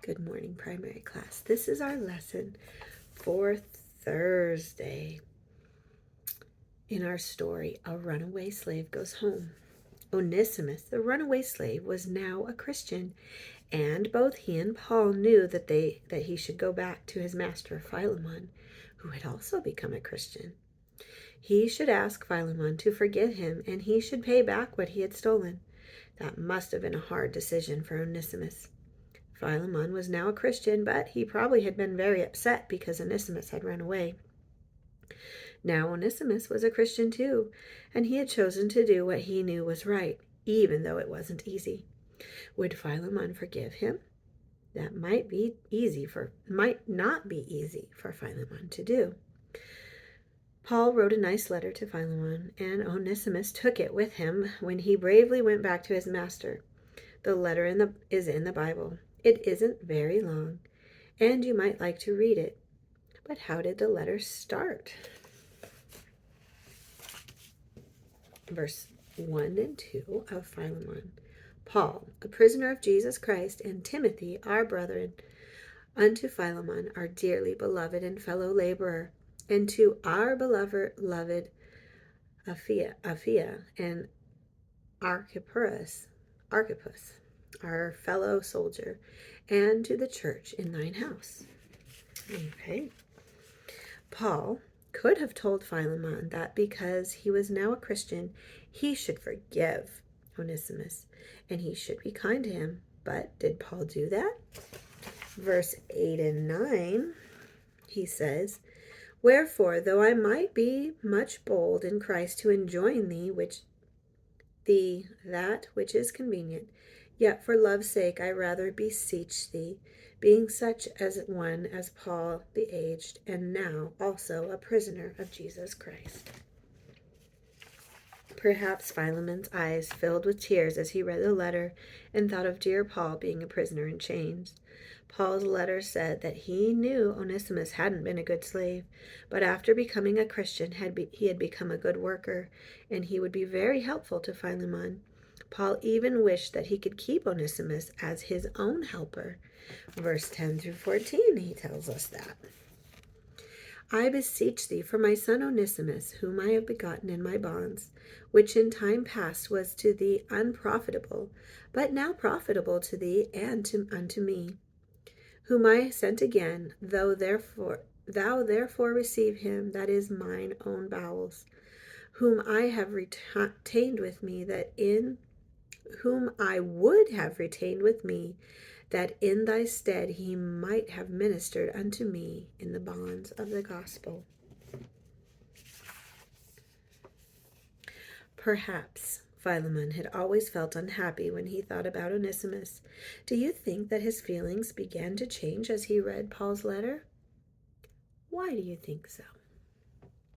Good morning, primary class. This is our lesson for Thursday. In our story, a runaway slave goes home. Onesimus, the runaway slave, was now a Christian, and both he and Paul knew that he should go back to his master Philemon, who had also become a Christian. He should ask Philemon to forgive him, and he should pay back what he had stolen. That must have been a hard decision for Onesimus. Philemon was now a Christian, but he probably had been very upset because Onesimus had run away. Now Onesimus was a Christian too, and he had chosen to do what he knew was right, even though it wasn't easy. Would Philemon forgive him? That might not be easy for Philemon to do. Paul wrote a nice letter to Philemon, and Onesimus took it with him when he bravely went back to his master. The letter is in the Bible. It isn't very long, and you might like to read it. But how did the letter start? Verse 1 and 2 of Philemon. Paul, a prisoner of Jesus Christ, and Timothy, our brethren, unto Philemon, our dearly beloved and fellow laborer, and to our beloved Apphia and Archippus, our fellow soldier, and to the church in thine house. Okay. Paul could have told Philemon that because he was now a Christian, he should forgive Onesimus, and he should be kind to him. But did Paul do that? Verse 8 and 9, he says, Wherefore, though I might be much bold in Christ to enjoin that which is convenient, yet for love's sake I rather beseech thee, being such as one as Paul the aged, and now also a prisoner of Jesus Christ. Perhaps Philemon's eyes filled with tears as he read the letter and thought of dear Paul being a prisoner in chains. Paul's letter said that he knew Onesimus hadn't been a good slave, but after becoming a Christian he had become a good worker, and he would be very helpful to Philemon. Paul even wished that he could keep Onesimus as his own helper. Verse 10 through 14, he tells us that. I beseech thee for my son Onesimus, whom I have begotten in my bonds, which in time past was to thee unprofitable, but now profitable to thee and unto me, whom I sent again, thou therefore receive him, that is mine own bowels, whom I have retained with me, whom I would have retained with me, that in thy stead he might have ministered unto me in the bonds of the gospel. Perhaps Philemon had always felt unhappy when he thought about Onesimus. Do you think that his feelings began to change as he read Paul's letter? Why do you think so?